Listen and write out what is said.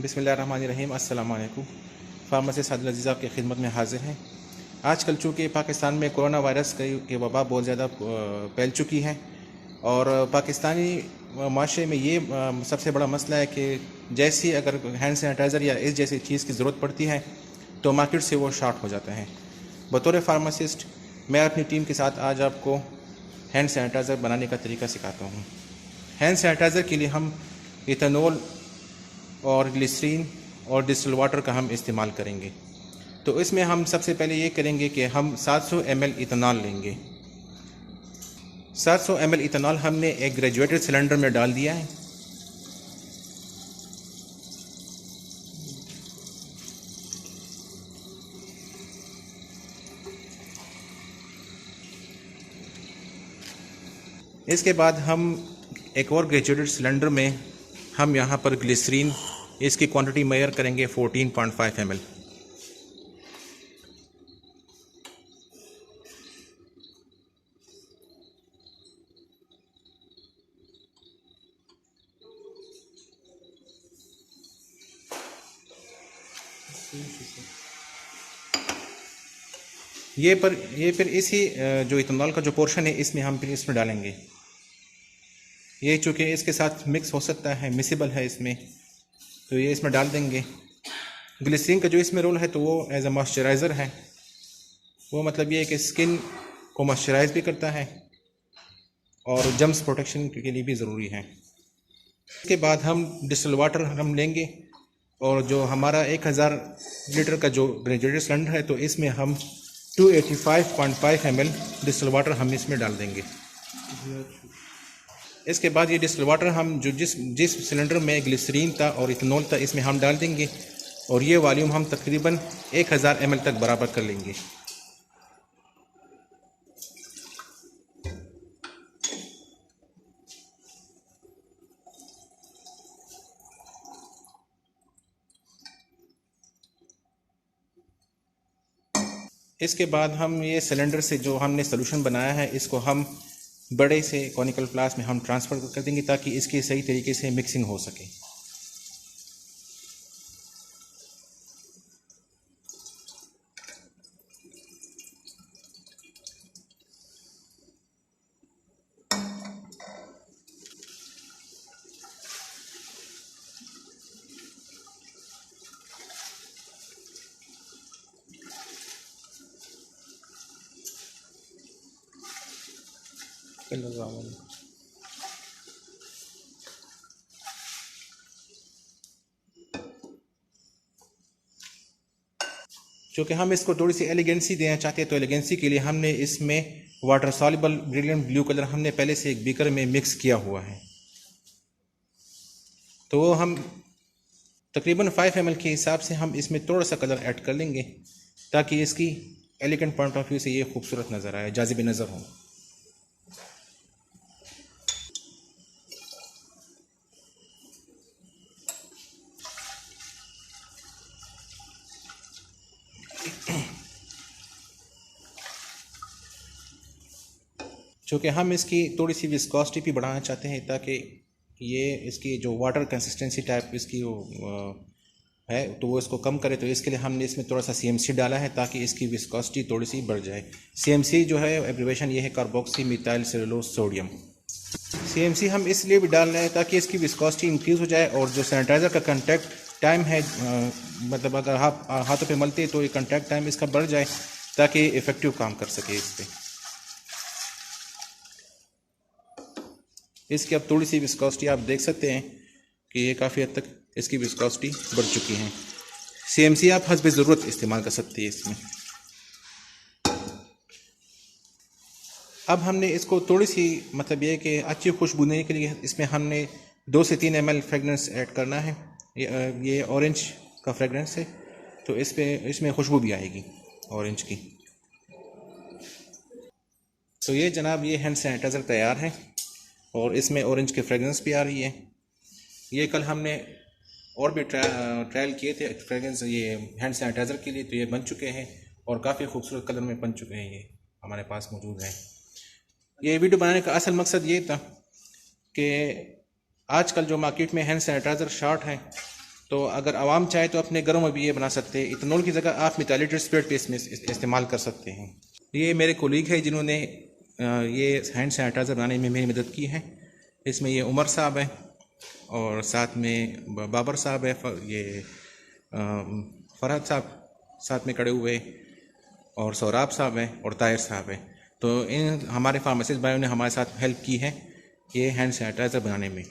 बिस्मिल्लाहिर्रहमानिर्रहीम। अस्सलाम वालेकुम। फार्मासिस्ट आदिल अजीज़ आपकी खिदमत में हाजिर हैं। आजकल चूँकि पाकिस्तान में कोरोना वायरस की वबा बहुत ज़्यादा फैल चुकी है और पाकिस्तानी माशरे में ये सबसे बड़ा मसला है कि जैसी अगर हैंड सैनिटाइज़र या इस जैसी चीज़ की ज़रूरत पड़ती है तो मार्केट से वो शॉर्ट हो जाता है। बतौर फार्मासिस्ट मैं अपनी टीम के साथ आज आपको हैंड सैनिटाइज़र बनाने का तरीका सिखाता हूँ। हैंड सैनिटाइज़र के लिए हम इथेनॉल और ग्लिसरीन और डिस्टिल वाटर का हम इस्तेमाल करेंगे। तो इसमें हम सबसे पहले ये करेंगे कि हम 700 ml इथेनॉल लेंगे। 700 ml इथेनॉल हमने एक ग्रेजुएटेड सिलेंडर में डाल दिया है। इसके बाद हम एक और ग्रेजुएटेड सिलेंडर में हम यहाँ पर ग्लिसरीन, इसकी क्वांटिटी मेजर करेंगे 14.5 ml। ये फिर इसी जो इथेनॉल का जो पोर्शन है इसमें हम फिर इसमें डालेंगे। ये चूँकि इसके साथ मिक्स हो सकता है, मिसिबल है इसमें, तो ये इसमें डाल देंगे। ग्लिसरीन का जो इसमें रोल है तो वो एज अ मॉइस्चराइज़र है। वो मतलब ये है कि स्किन को मॉइस्चराइज भी करता है और जम्स प्रोटेक्शन के लिए भी ज़रूरी है। इसके बाद हम डिस्टिल वाटर हम लेंगे और जो हमारा 1000 लीटर का जो ग्रेजुएटेड सिलेंडर है तो इसमें हम 285.5 ml डिस्टिल वाटर हम इसमें डाल देंगे। इसके बाद ये डिस्टिल वाटर हम जो जिस सिलेंडर में ग्लिसरीन था और इथेनॉल था इसमें हम डाल देंगे और ये वॉल्यूम हम तकरीबन 1000 ml तक बराबर कर लेंगे। इसके बाद हम ये सिलेंडर से जो हमने सोल्यूशन बनाया है इसको हम बड़े से कॉनिकल फ्लास्क में हम ट्रांसफ़र कर देंगे ताकि इसकी सही तरीके से मिक्सिंग हो सके। चूँकि हम इसको थोड़ी सी एलिगेंसी देना चाहते हैं तो एलिगेंसी के लिए हमने इसमें water soluble brilliant blue colour हमने पहले से एक बीकर में मिक्स किया हुआ है। तो वो हम तकरीबन 5 ml के हिसाब से हम इसमें थोड़ा सा कलर ऐड कर लेंगे ताकि इसकी एलिगेंट पॉइंट ऑफ व्यू से ये खूबसूरत नज़र आए, जाज़िब नज़र हो। चूँकि हम इसकी थोड़ी सी विस्कोसिटी भी बढ़ाना चाहते हैं ताकि ये इसकी जो वाटर कंसिस्टेंसी टाइप इसकी है तो वो इसको कम करे, तो इसके लिए हमने इसमें थोड़ा सा CMC डाला है ताकि इसकी विस्कोसिटी थोड़ी सी बढ़ जाए। CMC जो है एब्रिवेशन ये है carboxy methyl cellulose sodium. CMC हम इसलिए भी डाल रहे हैं ताकि इसकी विस्कोसिटी इंक्रीज़ हो जाए और जो सैनिटाइज़र का कंटेक्ट टाइम है मतलब अगर आप हाथों पे मलते तो ये कंटेक्ट टाइम इसका बढ़ जाए ताकि इफ़ेक्टिव काम कर सके इस पर। इसकी अब थोड़ी सी विस्कोसिटी आप देख सकते हैं कि ये काफ़ी हद तक इसकी विस्कोसिटी बढ़ चुकी है। CMC आप हस्ब ज़रूरत इस्तेमाल कर सकते हैं इसमें। अब हमने इसको थोड़ी सी मतलब ये कि अच्छी खुशबू देने के लिए इसमें हमने 2 से 3 ml फ्रेगरेंस ऐड करना है। ये ऑरेंज का फ्रेगरेंस है तो इसमें खुशबू भी आएगी ऑरेंज की। तो ये जनाब ये हैंड सैनिटाइज़र तैयार है और इसमें ऑरेंज की फ्रेगरेंस भी आ रही है। ये कल हमने और भी ट्रायल किए थे फ्रेगरेंस ये हैंड सैनिटाइज़र के लिए, तो ये बन चुके हैं और काफ़ी खूबसूरत कलर में बन चुके हैं, ये हमारे पास मौजूद हैं। ये वीडियो बनाने का असल मकसद ये था कि आजकल जो मार्केट में हैंड सैनिटाइज़र शॉर्ट है तो अगर आवाम चाहे तो अपने घरों में भी ये बना सकते हैं। इथेनॉल की जगह आप मिथाइलेटेड स्पिरिट भी इसमें इस्तेमाल कर सकते हैं। ये मेरे कोलीग है जिन्होंने ये हैंड सैनिटाइज़र बनाने में मेरी मदद की है। इसमें ये उमर साहब है और साथ में बाबर साहब है, ये फरहद साहब साथ में खड़े हुए, और सौराब साहब हैं और ताहिर साहब हैं। तो इन हमारे फार्मासिस्ट भाइयों ने हमारे साथ हेल्प की है ये हैंड सैनिटाइज़र बनाने में।